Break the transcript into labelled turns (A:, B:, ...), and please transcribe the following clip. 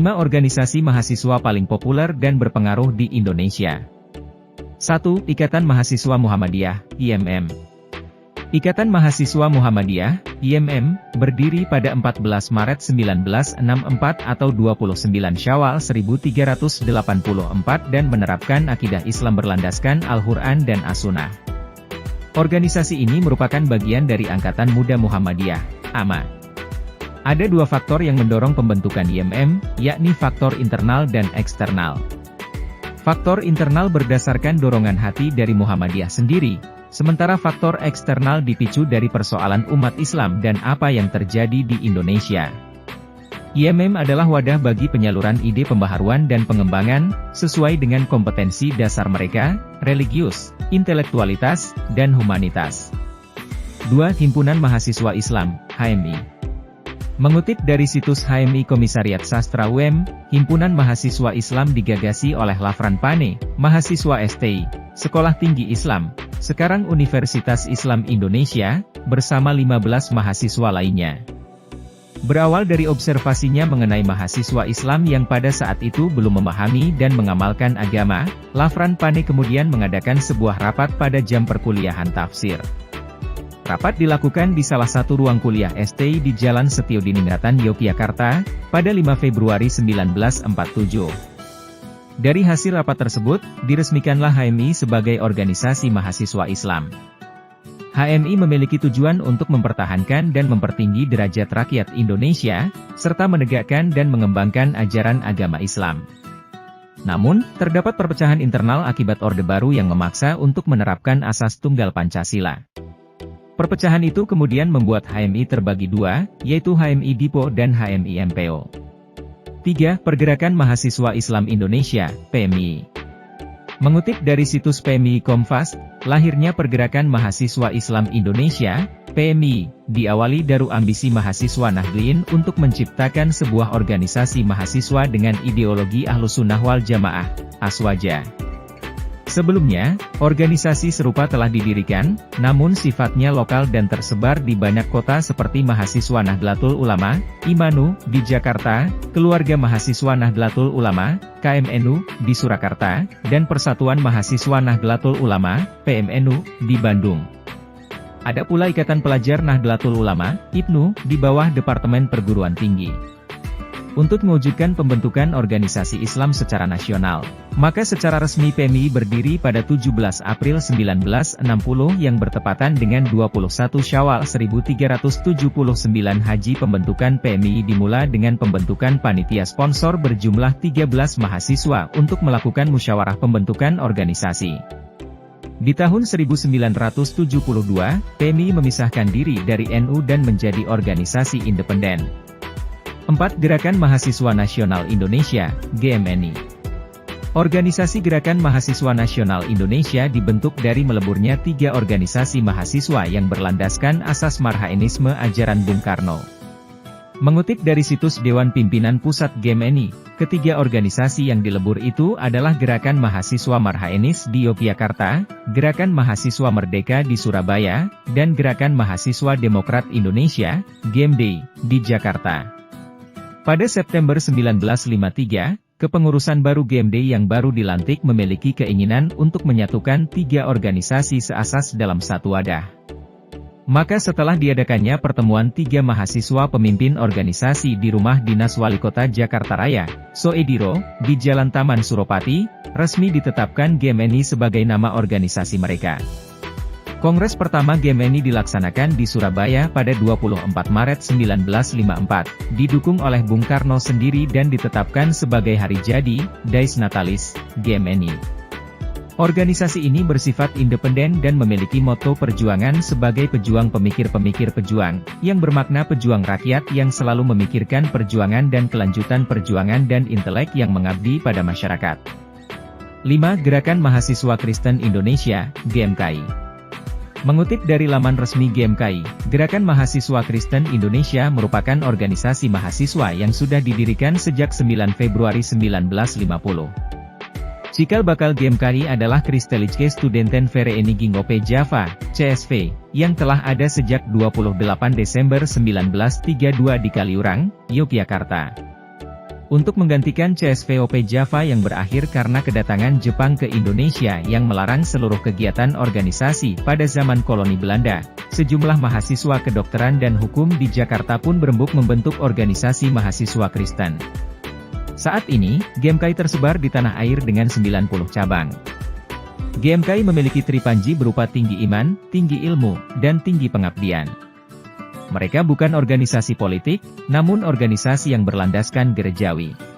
A: 5 organisasi mahasiswa paling populer dan berpengaruh di Indonesia. 1. Ikatan Mahasiswa Muhammadiyah, IMM. Ikatan Mahasiswa Muhammadiyah, IMM, berdiri pada 14 Maret 1964 atau 29 Syawal 1384 dan menerapkan akidah Islam berlandaskan Al-Quran dan As-Sunnah. Organisasi ini merupakan bagian dari Angkatan Muda Muhammadiyah, AMA. Ada 2 faktor yang mendorong pembentukan IMM, yakni faktor internal dan eksternal. Faktor internal berdasarkan dorongan hati dari Muhammadiyah sendiri, sementara faktor eksternal dipicu dari persoalan umat Islam dan apa yang terjadi di Indonesia. IMM adalah wadah bagi penyaluran ide pembaharuan dan pengembangan, sesuai dengan kompetensi dasar mereka, religius, intelektualitas, dan humanitas. 2. Himpunan Mahasiswa Islam, HMI. Mengutip dari situs HMI Komisariat Sastra UM, Himpunan Mahasiswa Islam digagasi oleh Lafran Pane, mahasiswa STI, Sekolah Tinggi Islam, sekarang Universitas Islam Indonesia, bersama 15 mahasiswa lainnya. Berawal dari observasinya mengenai mahasiswa Islam yang pada saat itu belum memahami dan mengamalkan agama, Lafran Pane kemudian mengadakan sebuah rapat pada jam perkuliahan tafsir. Rapat dilakukan di salah satu ruang kuliah STI di Jalan Setiodiningrat, Yogyakarta, pada 5 Februari 1947. Dari hasil rapat tersebut, diresmikanlah HMI sebagai organisasi mahasiswa Islam. HMI memiliki tujuan untuk mempertahankan dan mempertinggi derajat rakyat Indonesia, serta menegakkan dan mengembangkan ajaran agama Islam. Namun, terdapat perpecahan internal akibat Orde Baru yang memaksa untuk menerapkan asas tunggal Pancasila. Perpecahan itu kemudian membuat HMI terbagi 2, yaitu HMI Dipo dan HMI MPO. 3. Pergerakan Mahasiswa Islam Indonesia, PMI. Mengutip dari situs PMI Kompas, lahirnya Pergerakan Mahasiswa Islam Indonesia, PMI, diawali dari ambisi mahasiswa Nahdliyin untuk menciptakan sebuah organisasi mahasiswa dengan ideologi Ahlussunnah wal Jamaah, Aswaja. Sebelumnya, organisasi serupa telah didirikan, namun sifatnya lokal dan tersebar di banyak kota seperti Mahasiswa Nahdlatul Ulama, IMANU, di Jakarta, Keluarga Mahasiswa Nahdlatul Ulama, KMNU, di Surakarta, dan Persatuan Mahasiswa Nahdlatul Ulama, PMNU, di Bandung. Ada pula Ikatan Pelajar Nahdlatul Ulama, IPNU, di bawah Departemen Perguruan Tinggi. Untuk mewujudkan pembentukan organisasi Islam secara nasional, maka secara resmi PMI berdiri pada 17 April 1960 yang bertepatan dengan 21 Syawal 1379 Haji. Pembentukan PMI dimulai dengan pembentukan panitia sponsor berjumlah 13 mahasiswa untuk melakukan musyawarah pembentukan organisasi. Di tahun 1972, PMI memisahkan diri dari NU dan menjadi organisasi independen. 4. Gerakan Mahasiswa Nasional Indonesia, GMNI. Organisasi Gerakan Mahasiswa Nasional Indonesia dibentuk dari meleburnya 3 organisasi mahasiswa yang berlandaskan asas marhaenisme ajaran Bung Karno. Mengutip dari situs Dewan Pimpinan Pusat GMNI, ketiga organisasi yang dilebur itu adalah Gerakan Mahasiswa Marhaenis di Yogyakarta, Gerakan Mahasiswa Merdeka di Surabaya, dan Gerakan Mahasiswa Demokrat Indonesia, GMD, di Jakarta. Pada September 1953, kepengurusan baru GMD yang baru dilantik memiliki keinginan untuk menyatukan 3 organisasi seasas dalam satu wadah. Maka setelah diadakannya pertemuan 3 mahasiswa pemimpin organisasi di Rumah Dinas Wali Kota Jakarta Raya, Soediro, di Jalan Taman Suropati, resmi ditetapkan GMNI sebagai nama organisasi mereka. Kongres pertama GMNI dilaksanakan di Surabaya pada 24 Maret 1954, didukung oleh Bung Karno sendiri dan ditetapkan sebagai hari jadi, Dies Natalis, GMNI. Organisasi ini bersifat independen dan memiliki moto perjuangan sebagai pejuang pemikir-pemikir pejuang, yang bermakna pejuang rakyat yang selalu memikirkan perjuangan dan kelanjutan perjuangan dan intelek yang mengabdi pada masyarakat. 5. Gerakan Mahasiswa Kristen Indonesia, GMKI. Mengutip dari laman resmi GMKI, Gerakan Mahasiswa Kristen Indonesia merupakan organisasi mahasiswa yang sudah didirikan sejak 9 Februari 1950. Cikal bakal GMKI adalah Christelijke Studenten Vereniging op Java, CSV, yang telah ada sejak 28 Desember 1932 di Kaliurang, Yogyakarta. untuk menggantikan CSVOP Java yang berakhir karena kedatangan Jepang ke Indonesia yang melarang seluruh kegiatan organisasi pada zaman koloni Belanda. Sejumlah mahasiswa kedokteran dan hukum di Jakarta pun berembuk membentuk organisasi mahasiswa Kristen. Saat ini, GMKI tersebar di tanah air dengan 90 cabang. GMKI memiliki tripanji berupa tinggi iman, tinggi ilmu, dan tinggi pengabdian. Mereka bukan organisasi politik, namun organisasi yang berlandaskan gerejawi.